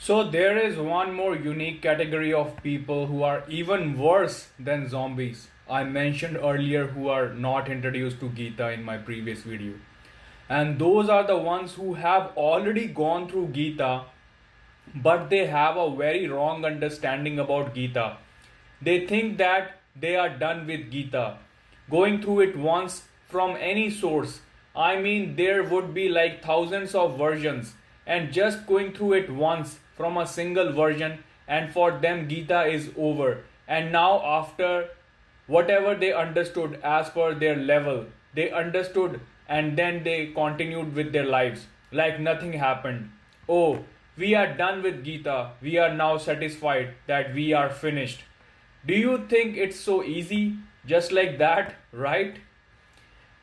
So there is one more unique category of people who are even worse than zombies. I mentioned earlier who are not introduced to Gita in my previous video. And those are the ones who have already gone through Gita, but they have a very wrong understanding about Gita. They think that they are done with Gita. Going through it once from any source, I mean, there would be like thousands of versions, and just going through it once from a single version, and for them, Gita is over. And now, after whatever they understood as per their level, they understood and then they continued with their lives like nothing happened. Oh, we are done with Gita. We are now satisfied that we are finished. Do you think it's so easy? Just like that, right?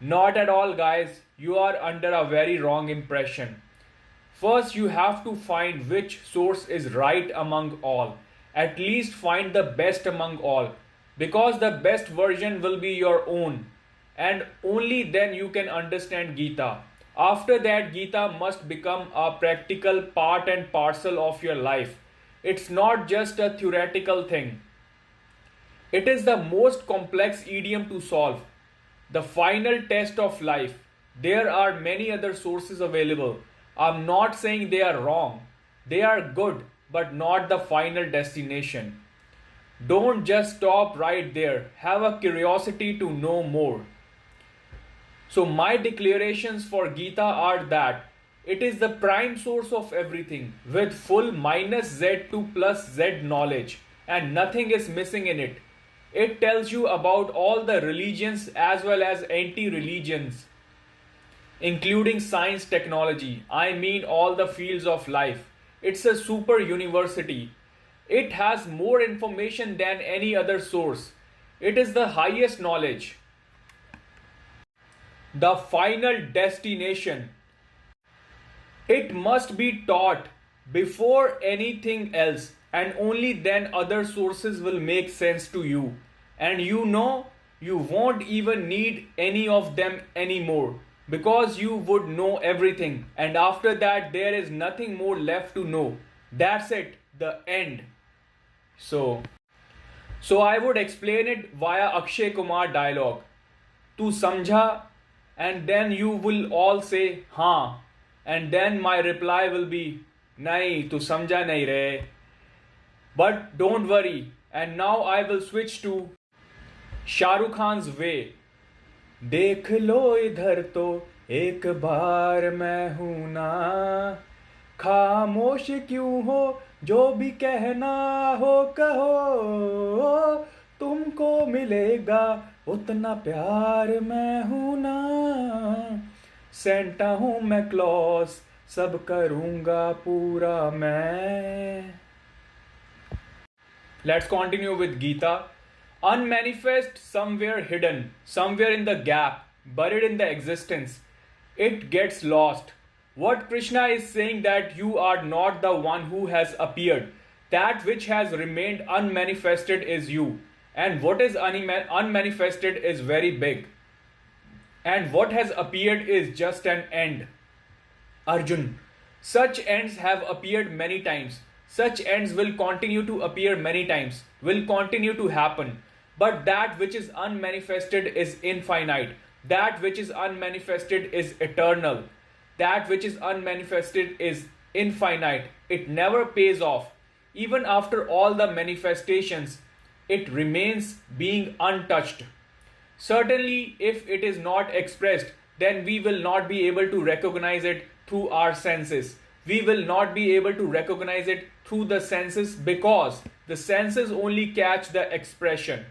Not at all, guys. You are under a very wrong impression. First, you have to find which source is right among all. At least find the best among all. Because the best version will be your own. And only then you can understand Gita. After that, Gita must become a practical part and parcel of your life. It's not just a theoretical thing. It is the most complex idiom to solve. The final test of life. There are many other sources available. I'm not saying they are wrong. They are good, but not the final destination. Don't just stop right there. Have a curiosity to know more. So, my declarations for Gita are that it is the prime source of everything with full minus Z2 plus Z knowledge, and nothing is missing in it. It tells you about all the religions as well as anti religions, including science, technology. I mean, all the fields of life. It's a super university. It has more information than any other source. It is the highest knowledge. The final destination. It must be taught before anything else, and only then other sources will make sense to you. And you know, you won't even need any of them anymore because you would know everything, and after that, there is nothing more left to know. That's it, the end. So, so I would explain it via Akshay Kumar dialogue. Tu samjha, and then you will all say हाँ, and then my reply will be नहीं तू समझा नहीं रे. But don't worry, and now I will switch to Shah Rukh Khan's way. देख लो इधर तो एक बार मैं हूं ना, खामोश क्यों हो, जो भी कहना हो कहो, तुमको मिलेगा उतना प्यार मैं हूं ना, सेंटा हूं मैं क्लॉस, सब करूंगा पूरा मैं. Let's continue with Gita. Unmanifest, somewhere hidden, somewhere in the gap, buried in the existence. It gets lost. What Krishna is saying that you are not the one who has appeared. That which has remained unmanifested is you. And what is unmanifested is very big. And what has appeared is just an end. Arjun, such ends have appeared many times. Such ends will continue to appear many times, will continue to happen. But that which is unmanifested is infinite. That which is unmanifested is eternal. That which is unmanifested is infinite. It never pays off. Even after all the manifestations, it remains being untouched. Certainly, if it is not expressed, then we will not be able to recognize it through our senses. We will not be able to recognize it through the senses because the senses only catch the expression.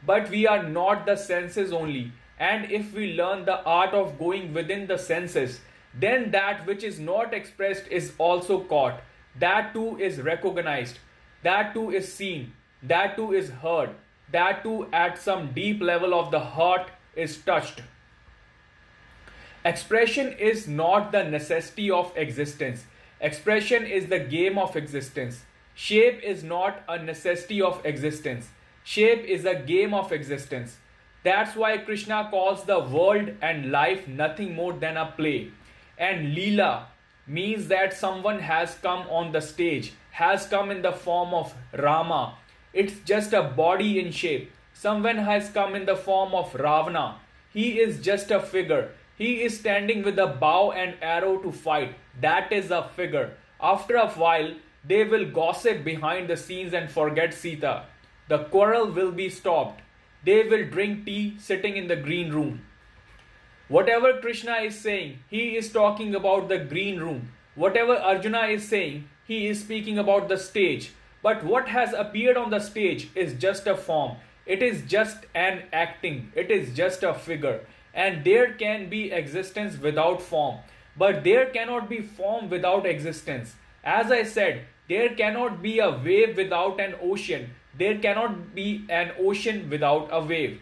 But we are not the senses only. And if we learn the art of going within the senses, then that which is not expressed is also caught. That too is recognized. That too is seen. That too is heard. That too at some deep level of the heart is touched. Expression is not the necessity of existence. Expression is the game of existence. Shape is not a necessity of existence. Shape is a game of existence. That's why Krishna calls the world and life nothing more than a play. And Leela, means that someone has come on the stage, has come in the form of Rama. It's just a body in shape. Someone has come in the form of Ravana. He is just a figure. He is standing with a bow and arrow to fight. That is a figure. After a while, they will gossip behind the scenes and forget Sita. The quarrel will be stopped. They will drink tea sitting in the green room. Whatever Krishna is saying, he is talking about the green room. Whatever Arjuna is saying, he is speaking about the stage. But what has appeared on the stage is just a form. It is just an acting. It is just a figure. And there can be existence without form. But there cannot be form without existence. As I said, there cannot be a wave without an ocean. There cannot be an ocean without a wave.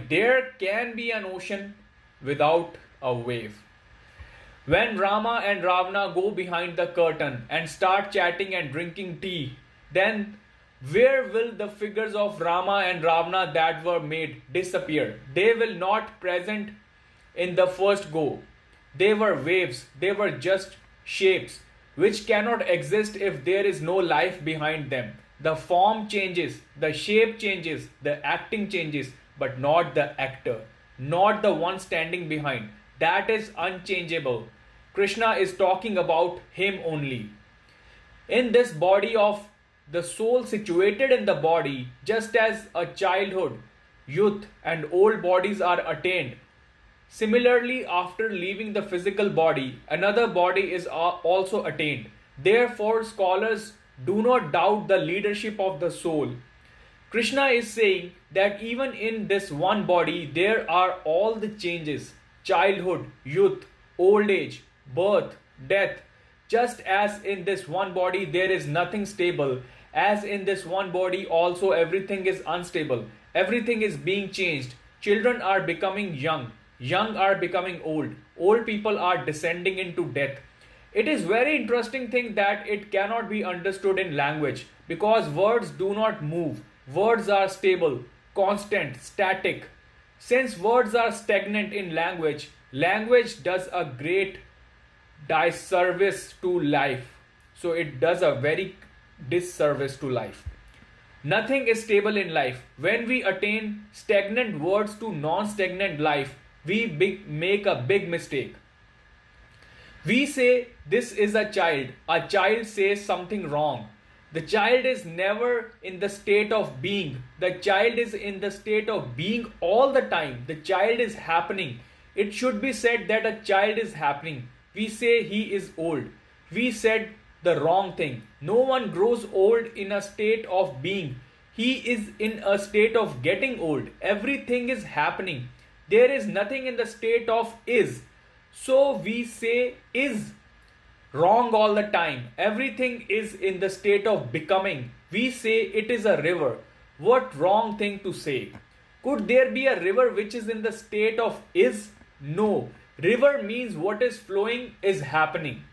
There can be an ocean without a wave. When Rama and Ravana go behind the curtain and start chatting and drinking tea, then where will the figures of Rama and Ravana that were made disappear? They will not present in the first go. They were waves, they were just shapes which cannot exist if there is no life behind them. The form changes, the shape changes, the acting changes, but not the actor, not the one standing behind. That is unchangeable. Krishna is talking about him only. In this body of the soul situated in the body, just as a childhood, youth, and old bodies are attained, similarly, after leaving the physical body, another body is also attained. Therefore, scholars do not doubt the leadership of the soul. Krishna is saying that even in this one body, there are all the changes: childhood, youth, old age, birth, death. Just as in this one body there is nothing stable, as in this one body also everything is unstable. Everything is being changed. Children are becoming young. Young are becoming old. Old people are descending into death. It is very interesting thing that it cannot be understood in language because words do not move. Words are stable, constant, static. Since words are stagnant in language, language does a great disservice to life. So it does a very disservice to life. Nothing is stable in life. When we attain stagnant words to non-stagnant life, we make a big mistake. We say this is a child. A child says something wrong. The child is never in the state of being. The child is in the state of being all the time. The child is happening. It should be said that a child is happening. We say he is old. We said the wrong thing. No one grows old in a state of being. He is in a state of getting old. Everything is happening. There is nothing in the state of is. So we say is wrong all the time. Everything is in the state of becoming. We say it is a river. What wrong thing to say? Could there be a river which is in the state of is? No. River means what is flowing is happening.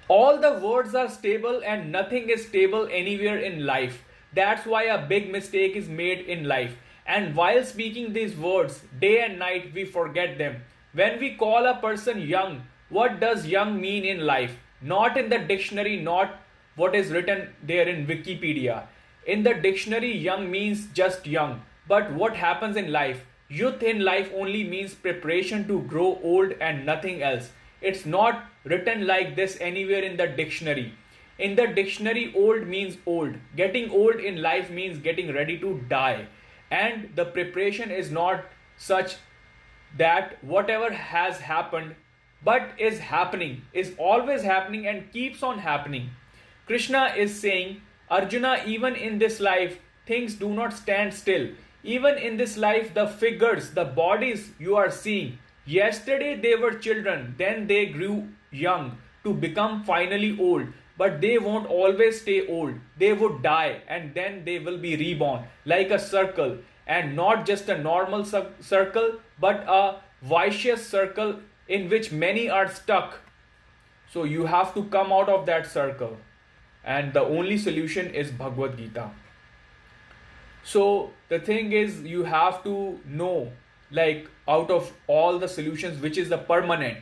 All the words are stable and nothing is stable anywhere in life. That's why a big mistake is made in life. And while speaking these words, day and night, we forget them. When we call a person young, what does young mean in life? Not in the dictionary, not what is written there in Wikipedia. In the dictionary, young means just young. But what happens in life? Youth in life only means preparation to grow old and nothing else. It's not written like this anywhere in the dictionary. In the dictionary, old means old. Getting old in life means getting ready to die. And the preparation is not such that whatever has happened but is happening, is always happening and keeps on happening. Krishna is saying, Arjuna, even in this life, things do not stand still. Even in this life, the figures, the bodies you are seeing, yesterday they were children, then they grew young to become finally old. But they won't always stay old. They would die and then they will be reborn like a circle, and not just a normal circle but a vicious circle in which many are stuck. So you have to come out of that circle, and the only solution is Bhagavad-Gita. So the thing is, you have to know, like out of all the solutions, which is the permanent,